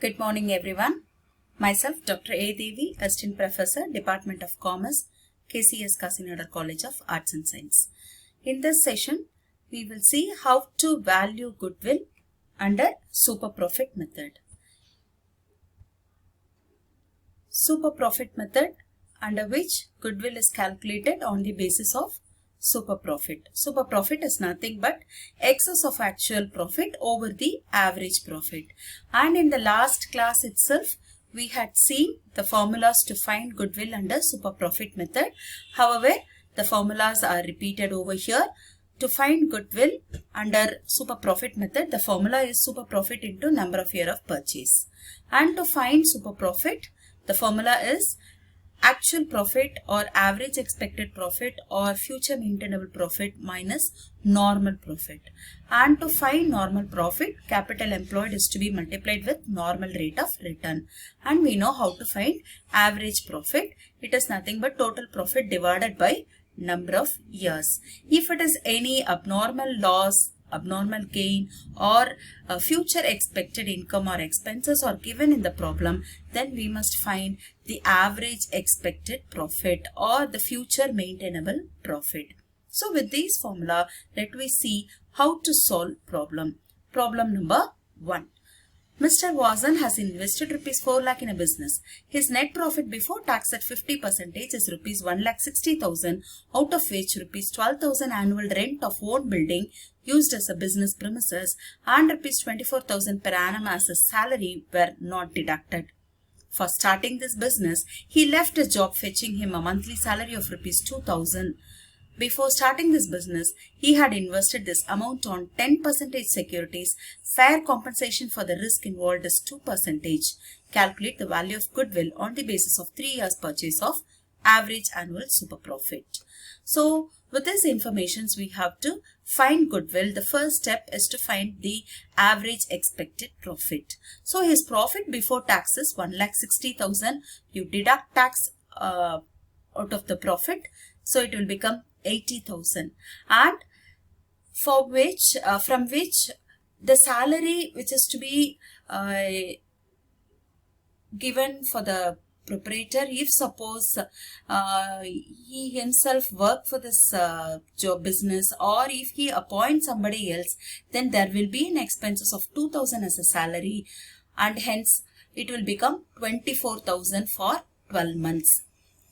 Good morning everyone. Myself Dr. A. Devi, Assistant Professor, Department of Commerce, KCS Kasinagar College of Arts and Science. In this session, we will see how to value goodwill under super profit method. Super profit method, under which goodwill is calculated on the basis of super profit. Super profit is nothing but excess of actual profit over the average profit. And in the last class itself, we had seen the formulas to find goodwill under super profit method. However, the formulas are repeated over here. To find goodwill under super profit method, the formula is super profit into number of year of purchase. And to find super profit, the formula is actual profit or average expected profit or future maintainable profit minus normal profit. And to find normal profit, capital employed is to be multiplied with normal rate of return. And we know how to find average profit. It is nothing but total profit divided by number of years. If it is any abnormal loss, abnormal gain or future expected income or expenses are given in the problem, then we must find the average expected profit or the future maintainable profit. So with this formula, let me see how to solve problem. Problem number 1. Mr. Vasan has invested rupees 4 lakh in a business. His net profit before tax at 50% is rupees 1,60,000, out of which rupees 12,000 annual rent of own building used as a business premises and rupees 24,000 per annum as a salary were not deducted. For starting this business, he left a job fetching him a monthly salary of rupees 2,000. Before starting this business, he had invested this amount on 10% securities. Fair compensation for the risk involved is 2%. Calculate the value of goodwill on the basis of 3 years purchase of average annual super profit. So, with this information, we have to find goodwill. The first step is to find the average expected profit. So, his profit before tax is 1,60,000. You deduct tax out of the profit. So, it will become 80,000, and for which from which the salary which is to be given for the proprietor, if suppose he himself work for this job business, or if he appoints somebody else, then there will be an expenses of 2,000 as a salary, and hence it will become 24,000 for 12 months.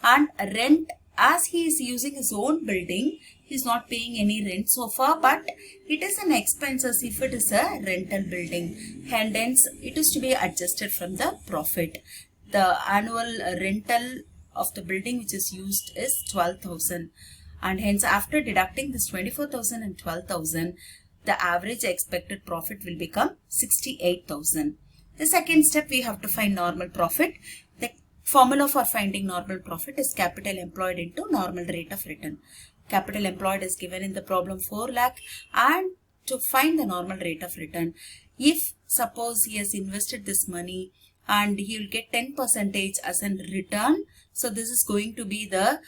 And rent, as he is using his own building, he is not paying any rent so far, but it is an expenses if it is a rental building. Hence, it is to be adjusted from the profit. The annual rental of the building which is used is 12,000. And hence, after deducting this 24,000 and 12,000, the average expected profit will become 68,000. The second step, we have to find normal profit. The formula for finding normal profit is capital employed into normal rate of return. Capital employed is given in the problem 4 lakh, and to find the normal rate of return, if suppose he has invested this money and he will get 10% as a return, so this is going to be the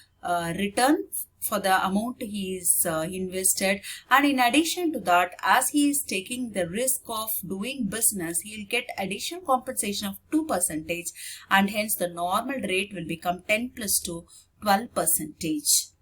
return for the amount he is invested. And in addition to that, as he is taking the risk of doing business, he will get additional compensation of 2%, and hence the normal rate will become 10 plus 2, 12%.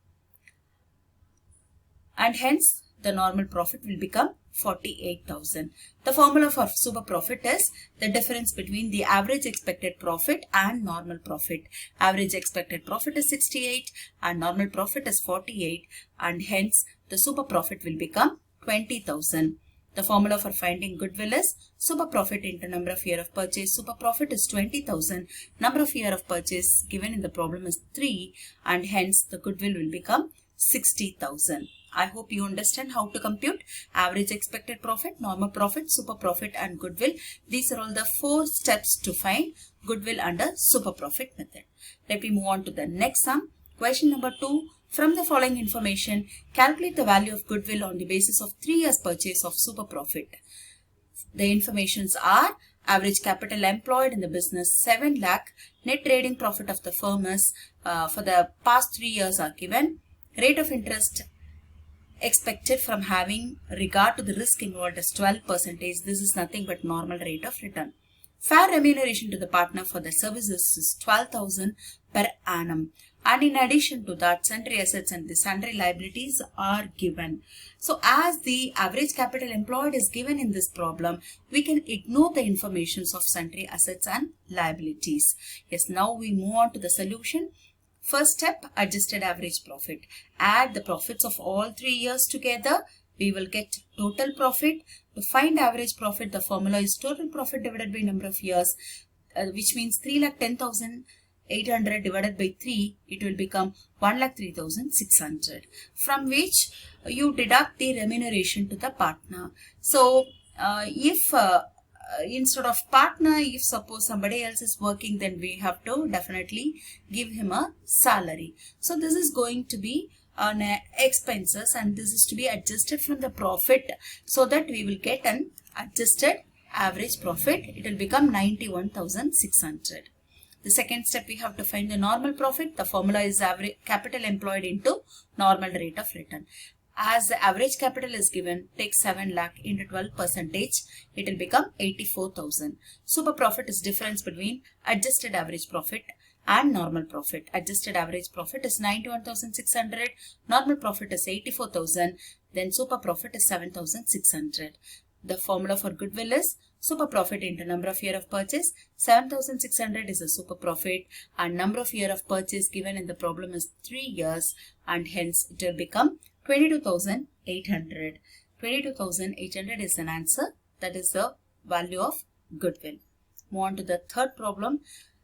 And hence the normal profit will become 48,000. The formula for super profit is the difference between the average expected profit and normal profit. Average expected profit is 68 and normal profit is 48, and hence the super profit will become 20,000. The formula for finding goodwill is super profit into number of year of purchase. Super profit is 20,000. Number of year of purchase given in the problem is 3, and hence the goodwill will become 60,000. I hope you understand how to compute average expected profit, normal profit, super profit and goodwill. These are all the 4 steps to find goodwill under super profit method. Let me move on to the next sum. Question number 2. From the following information, calculate the value of goodwill on the basis of 3 years purchase of super profit. The informations are average capital employed in the business 7 lakh, net trading profit of the firm is for the past 3 years are given, rate of interest expected from having regard to the risk involved as 12%. This is nothing but normal rate of return. Fair remuneration to the partner for the services is 12,000 per annum. And in addition to that, sundry assets and the sundry liabilities are given. So as the average capital employed is given in this problem, we can ignore the informations of sundry assets and liabilities. Yes, now we move on to the solution. First step, adjusted average profit. Add the profits of all 3 years together. We will get total profit. To find average profit, the formula is total profit divided by number of years, which means 3,10,800 divided by 3, it will become 1,03,600, from which you deduct the remuneration to the partner. So, if instead of partner, if suppose somebody else is working, then we have to definitely give him a salary. So, this is going to be on expenses, and this is to be adjusted from the profit, so that we will get an adjusted average profit. It will become 91,600. The second step, we have to find the normal profit. The formula is average capital employed into normal rate of return. As the average capital is given, take 7 lakh into 12%, it will become 84,000. Super profit is difference between adjusted average profit and normal profit. Adjusted average profit is 91,600, normal profit is 84,000, then super profit is 7,600. The formula for goodwill is super profit into number of year of purchase. 7,600 is a super profit, and number of year of purchase given in the problem is 3 years, and hence it will become 22,800. 22,800 is an answer. That is the value of goodwill. Move on to the third problem.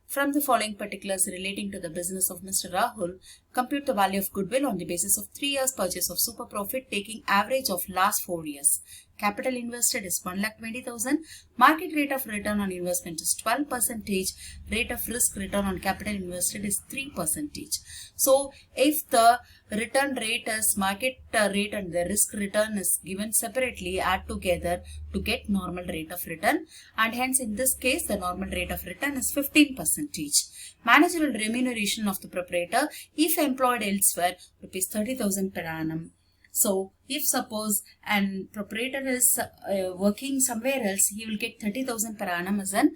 From the following particulars relating to the business of Mr. Rahul, compute the value of goodwill on the basis of 3 years purchase of super profit, taking average of last 4 years. Capital invested is 1,20,000. Market rate of return on investment is 12%. Rate of risk return on capital invested is 3%. So, if the return rate is market rate and the risk return is given separately, add together to get normal rate of return, and hence in this case the normal rate of return is 15%. Managerial remuneration of the proprietor, if employed elsewhere, rupees 30,000 per annum. So, if suppose an proprietor is working somewhere else, he will get 30,000 per annum as an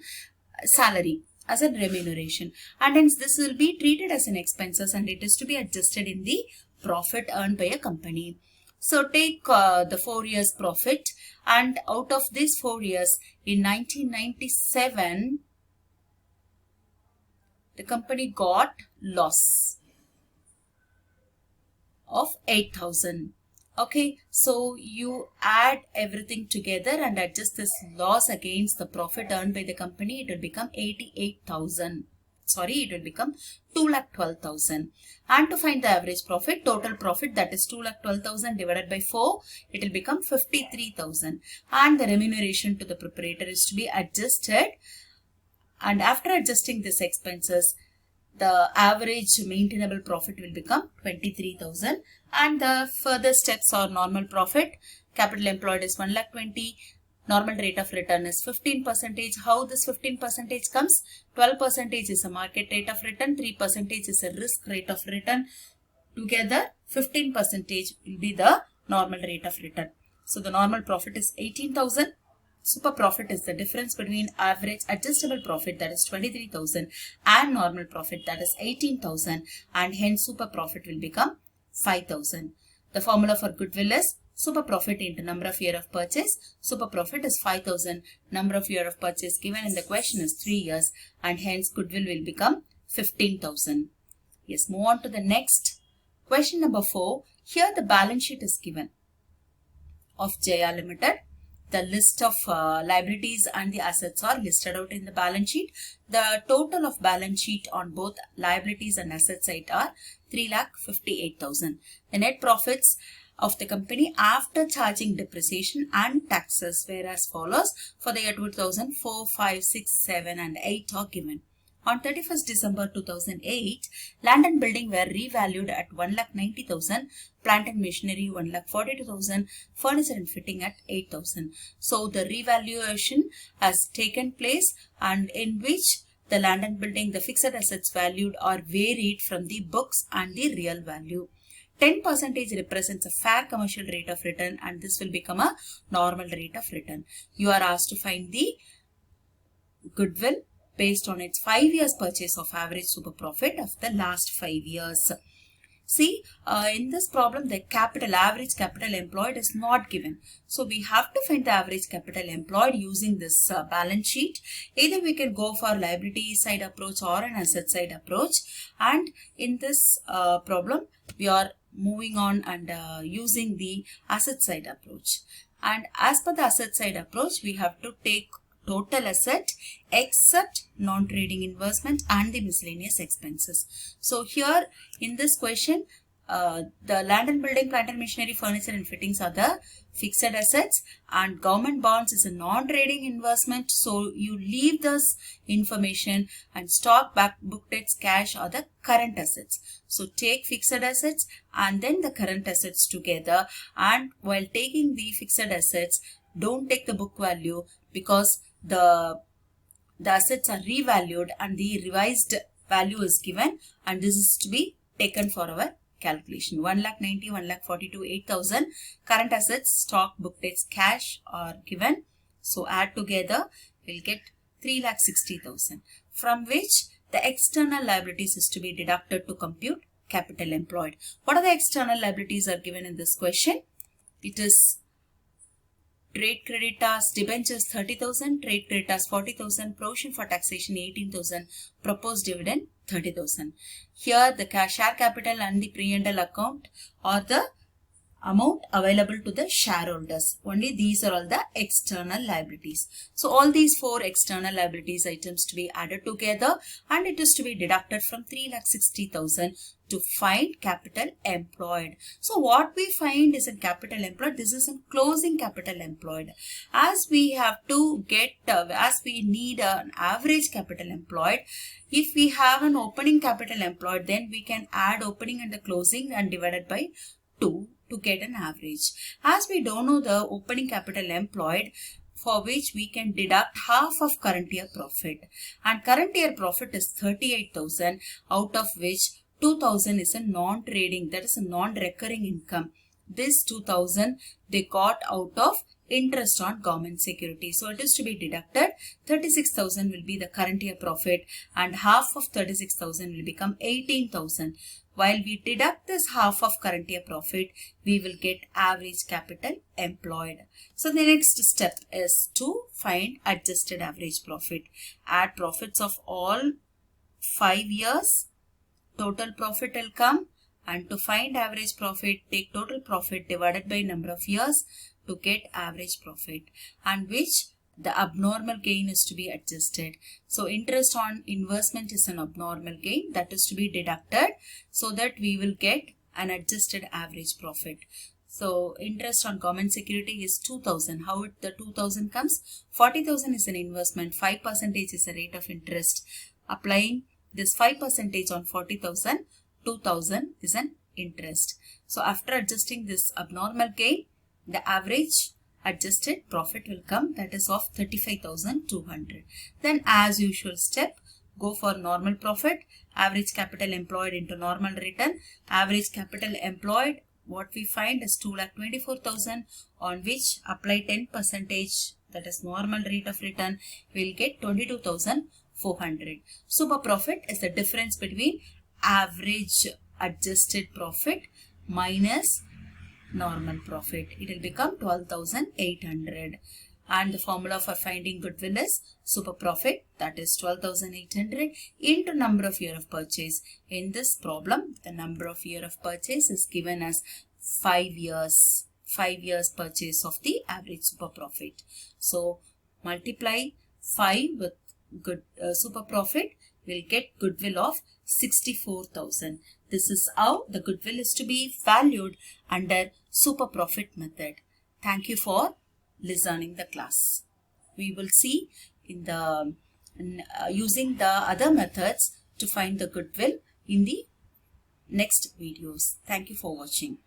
salary, as a remuneration, and hence this will be treated as an expenses, and it is to be adjusted in the profit earned by a company. So, take the 4 years profit, and out of these 4 years, in 1997, the company got loss of 8,000. Okay, so you add everything together and adjust this loss against the profit earned by the company. It will become 88,000. Sorry, it will become 2,12,000. And to find the average profit, total profit, that is 2,12,000 divided by 4, it will become 53,000. And the remuneration to the proprietor is to be adjusted. And after adjusting these expenses, the average maintainable profit will become 23,000. And the further steps are normal profit. Capital employed is 1,20,000. Normal rate of return is 15%. How this 15% comes? 12% is a market rate of return. 3% is a risk rate of return. Together, 15% will be the normal rate of return. So, the normal profit is 18,000. Super profit is the difference between average adjustable profit, that is 23,000, and normal profit, that is 18,000, and hence super profit will become 5,000. The formula for goodwill is super profit into number of year of purchase. Super profit is 5,000. Number of year of purchase given in the question is 3 years, and hence goodwill will become 15,000. Yes, move on to the next. Question number 4. Here the balance sheet is given of Jaya Limited. The list of liabilities and the assets are listed out in the balance sheet. The total of balance sheet on both liabilities and asset side are 3,58,000. The net profits of the company after charging depreciation and taxes were as follows. For the year 2004, 5, 6, 7 and 8 are given. On 31st December 2008, land and building were revalued at 1,90,000, plant and machinery 1,42,000, furniture and fitting at 8,000. So the revaluation has taken place, and in which the land and building, the fixed assets valued are varied from the books and the real value. 10% represents a fair commercial rate of return, and this will become a normal rate of return. You are asked to find the goodwill based on its 5 years purchase of average super profit of the last 5 years. See, in this problem, the average capital employed is not given. So we have to find the average capital employed using this balance sheet. Either we can go for liability side approach or an asset side approach. And in this problem, we are moving on and using the asset side approach. And as per the asset side approach, we have to take total asset except non-trading investment and the miscellaneous expenses. So here in this question, the land and building, plant and machinery, furniture and fittings are the fixed assets, and government bonds is a non-trading investment. So you leave this information, and stock, book debts, cash are the current assets. So take fixed assets and then the current assets together. And while taking the fixed assets, don't take the book value, because the assets are revalued and the revised value is given, and this is to be taken for our calculation. 1,90,000, 1,42,000, 8,000 current assets, stock, book debts, cash are given. So add together, we'll get 3,60,000, from which the external liabilities is to be deducted to compute capital employed. What are the external liabilities are given in this question? It is trade creditors, debentures 30,000, trade creditors 40,000, provision for taxation 18,000, proposed dividend 30,000. Here the share capital and the pre-endal account are the amount available to the shareholders. Only these are all the external liabilities. So all these 4 external liabilities items to be added together, and it is to be deducted from 3,60,000 to find capital employed. So what we find is in capital employed, this is in closing capital employed. As we have to get, as we need an average capital employed, if we have an opening capital employed, then we can add opening and the closing and divided by 2 to get an average. As we don't know the opening capital employed, for which we can deduct half of current year profit. And current year profit is 38,000, out of which 2,000 is a non-trading, that is a non-recurring income. This 2,000 they got out of interest on government security. So it is to be deducted. 36,000 will be the current year profit, and half of 36,000 will become 18,000. While we deduct this half of current year profit, we will get average capital employed. So the next step is to find adjusted average profit. Add profits of all 5 years. Total profit will come, and to find average profit, take total profit divided by number of years to get average profit, and which the abnormal gain is to be adjusted. So interest on investment is an abnormal gain that is to be deducted, so that we will get an adjusted average profit. So interest on government security is 2,000. How the 2,000 comes? 40,000 is an investment. 5% is a rate of interest. Applying this 5% on 40,000, 2,000 is an interest. So after adjusting this abnormal gain, the average adjusted profit will come, that is of 35,200. Then as usual step, go for normal profit, average capital employed into normal return. Average capital employed, what we find is 2,24,000, on which apply 10%, that is normal rate of return, we will get 22,400. Super profit is the difference between average adjusted profit minus normal profit. It will become 12,800. And the formula for finding goodwill is super profit, that is 12,800 into number of year of purchase. In this problem, the number of year of purchase is given as 5 years. 5 years purchase of the average super profit. So multiply 5 with super profit, will get goodwill of 64,000. This is how the goodwill is to be valued under super profit method. Thank you for listening the class. We will see in the using the other methods to find the goodwill in the next videos. Thank you for watching.